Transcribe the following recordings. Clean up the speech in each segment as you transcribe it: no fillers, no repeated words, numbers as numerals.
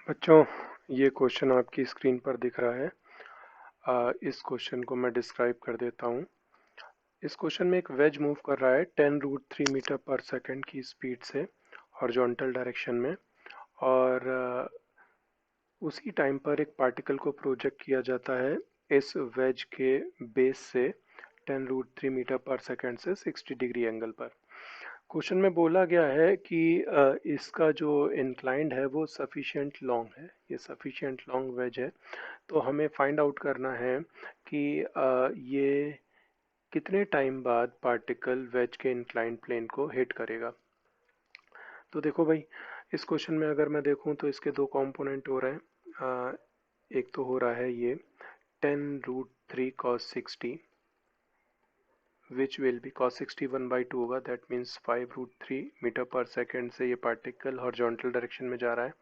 बच्चों, ये क्वेश्चन आपकी स्क्रीन पर दिख रहा है। इस क्वेश्चन को मैं डिस्क्राइब कर देता हूँ। इस क्वेश्चन में एक वेज मूव कर रहा है 10√3 मीटर पर सेकंड की स्पीड से हॉरिजॉन्टल डायरेक्शन में, और उसी टाइम पर एक पार्टिकल को प्रोजेक्ट किया जाता है इस वेज के बेस से 10√3 मीटर पर सेकंड से 60 डिग्री एंगल पर। क्वेश्चन में बोला गया है कि इसका जो इंक्लाइंड है वो सफिशिएंट लॉन्ग है, ये सफिशिएंट लॉन्ग वेज है। तो हमें फाइंड आउट करना है कि ये कितने टाइम बाद पार्टिकल वेज के इंक्लाइंड प्लेन को हिट करेगा। तो देखो भाई, इस क्वेश्चन में अगर मैं देखूं तो इसके दो कंपोनेंट हो रहे हैं। एक तो हो रहा है ये 10√3 cos 60, which will be cos 60 1/2 होगा, दैट मीन्स 5√3 मीटर पर सेकेंड से ये पार्टिकल हॉरिजॉन्टल डायरेक्शन में जा रहा है।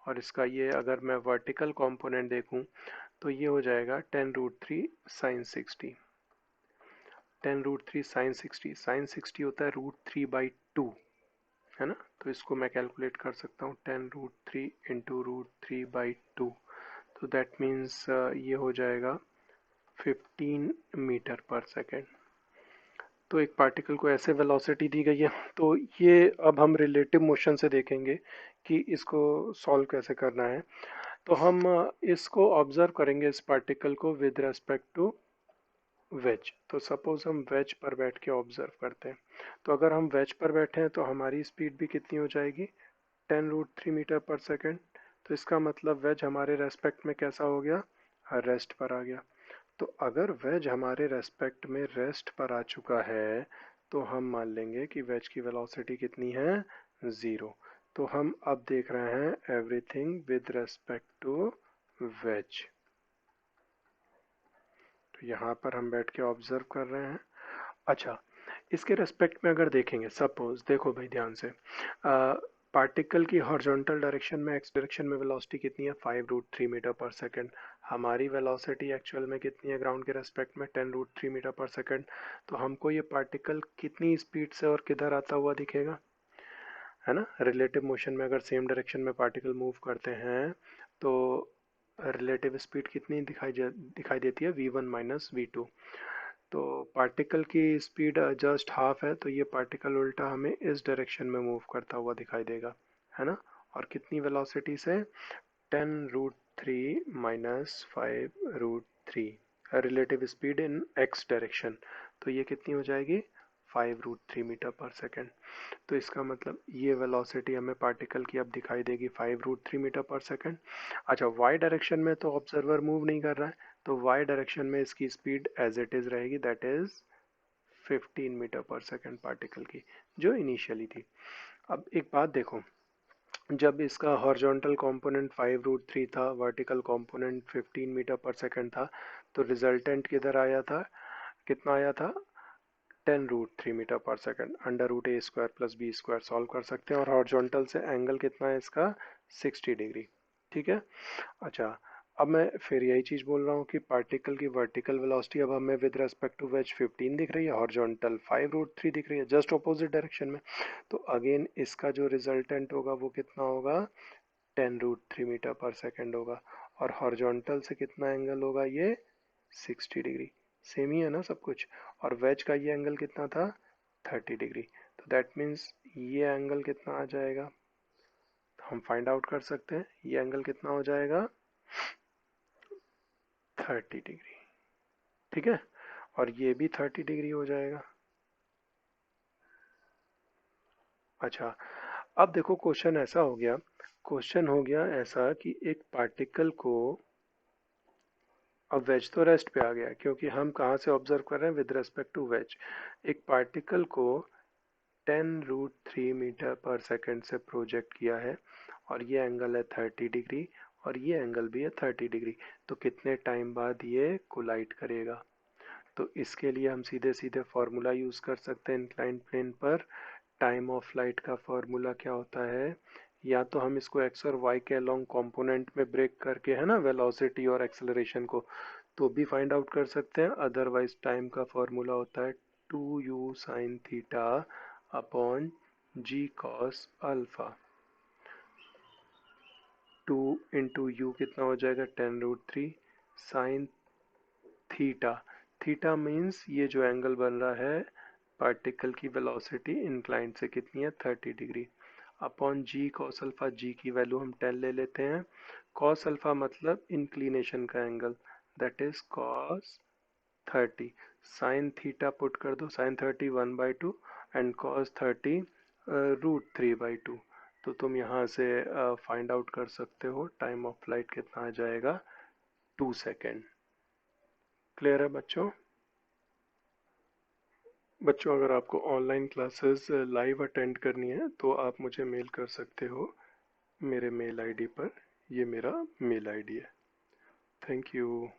और इसका ये अगर मैं वर्टिकल कंपोनेंट देखूं तो ये हो जाएगा 10√3 साइन 60। 10√3 साइन 60 होता है √3/2, है ना। तो इसको मैं कैलकुलेट कर सकता हूँ 10√3 इंटू √3/2। तो दैट मीन्स ये हो जाएगा 15 मीटर पर सेकेंड। तो एक पार्टिकल को ऐसे वेलोसिटी दी गई है। तो ये अब हम रिलेटिव मोशन से देखेंगे कि इसको सॉल्व कैसे करना है। तो हम इसको ऑब्जर्व करेंगे इस पार्टिकल को विद रेस्पेक्ट टू वेज। तो सपोज हम वेज पर बैठ के ऑब्जर्व करते हैं। तो अगर हम वेज पर बैठे हैं तो हमारी स्पीड भी कितनी हो जाएगी, 10√3 मीटर पर सेकेंड। तो इसका मतलब वेज हमारे रेस्पेक्ट में कैसा हो गया, रेस्ट पर आ गया। तो अगर वेज हमारे रेस्पेक्ट में रेस्ट पर आ चुका है तो हम मान लेंगे कि वेज की वेलोसिटी कितनी है, ज़ीरो। तो हम अब देख रहे हैं everything with respect to wedge. तो यहाँ पर हम बैठ के ऑब्जर्व कर रहे हैं। अच्छा, इसके रेस्पेक्ट में अगर देखेंगे, सपोज देखो भाई ध्यान से, पार्टिकल की हॉरिजॉन्टल डायरेक्शन में एक्स डायरेक्शन में वेलोसिटी कितनी है, 5√3 मीटर पर सेकेंड। हमारी वेलोसिटी एक्चुअल में कितनी है ग्राउंड के रेस्पेक्ट में, 10√3 मीटर पर सेकेंड। तो हमको ये पार्टिकल कितनी स्पीड से और किधर आता हुआ दिखेगा, है ना। रिलेटिव मोशन में अगर सेम डायरेक्शन में पार्टिकल मूव करते हैं तो रिलेटिव स्पीड कितनी दिखाई देती है, v1 माइनस v2। तो पार्टिकल की स्पीड जस्ट हाफ है, तो ये पार्टिकल उल्टा हमें इस डायरेक्शन में मूव करता हुआ दिखाई देगा, है ना। और कितनी वेलोसिटी से, 10√3 minus 5√3, relative speed in x direction. तो ये कितनी हो जाएगी, 5√3 मीटर पर सेकेंड। तो इसका मतलब ये वेलोसिटी हमें पार्टिकल की अब दिखाई देगी 5√3 मीटर पर सेकेंड। अच्छा, वाई डायरेक्शन में तो ऑब्जर्वर मूव नहीं कर रहा है, तो वाई डायरेक्शन में इसकी स्पीड एज इट इज रहेगी, दैट इज 15 मीटर पर सेकेंड पार्टिकल की, जो इनिशियली थी। अब एक बात देखो, जब इसका हॉरिजॉन्टल कंपोनेंट 5√3 था, वर्टिकल कंपोनेंट 15 मीटर पर सेकेंड था, तो रिजल्टेंट किधर आया था, कितना आया था, 10√3 मीटर पर second. Under root a² plus b² solve कर सकते हैं, और हॉरिजॉन्टल से एंगल कितना है इसका, 60 डिग्री। ठीक है। अच्छा, अब मैं फिर यही चीज़ बोल रहा हूँ कि पार्टिकल की वर्टिकल वेलोसिटी अब हमें विद रेस्पेक्ट टू वेज 15 दिख रही है, हॉरिजॉन्टल 5√3 दिख रही है, जस्ट ऑपोजिट डायरेक्शन में। तो अगेन इसका जो रिजल्टेंट होगा वो कितना होगा, 10√3 मीटर पर सेकेंड होगा। और हॉरिजॉन्टल से कितना एंगल होगा ये, 60 डिग्री। सेम ही है ना सब कुछ। और वेज का ये एंगल कितना था, 30 डिग्री। तो दैट मीन्स ये एंगल कितना आ जाएगा, हम फाइंड आउट कर सकते हैं। ये एंगल कितना हो जाएगा, 30 डिग्री। ठीक है। और ये भी 30 डिग्री हो जाएगा। अच्छा, अब देखो क्वेश्चन ऐसा हो गया, क्वेश्चन हो गया ऐसा कि एक पार्टिकल को, अब वेज तो रेस्ट पे आ गया क्योंकि हम कहाँ से ऑब्जर्व कर रहे हैं, विद रेस्पेक्ट टू वेज। एक पार्टिकल को 10√3 मीटर पर सेकेंड से प्रोजेक्ट किया है, और ये एंगल है 30 डिग्री, और ये एंगल भी है 30 डिग्री। तो कितने टाइम बाद ये कोलाइड करेगा। तो इसके लिए हम सीधे सीधे फार्मूला यूज़ कर सकते हैं इंक्लाइंड प्लेन पर। टाइम ऑफ लाइट का फार्मूला क्या होता है, या तो हम इसको एक्स और वाई के अलोंग कंपोनेंट में ब्रेक करके, है ना, वेलोसिटी और एक्सेलरेशन को, तो भी फाइंड आउट कर सकते हैं। अदरवाइज टाइम का फार्मूला होता है 2u sine theta upon g cos alpha. Two into you कितना हो जाएगा 10√3 साइन थीटा। थीटा मीन्स ये जो एंगल बन रहा है पार्टिकल की वेलोसिटी इंक्लाइंड से कितनी है 30 डिग्री अपॉन जी कॉस अल्फा। जी की वैल्यू हम 10 ले लेते हैं। कॉस अल्फा मतलब इंक्लिनेशन का angle, that is cos 30। Sine theta put कर दो, साइन 30 1/2 एंड कॉस 30 √3/2। तो तुम यहाँ से फाइंड आउट कर सकते हो टाइम ऑफ फ्लाइट कितना आ जाएगा, 2 सेकेंड। क्लियर है बच्चों? बच्चों अगर आपको ऑनलाइन क्लासेस लाइव अटेंड करनी है तो आप मुझे मेल कर सकते हो मेरे मेल आईडी पर। ये मेरा मेल आईडी है। Thank you.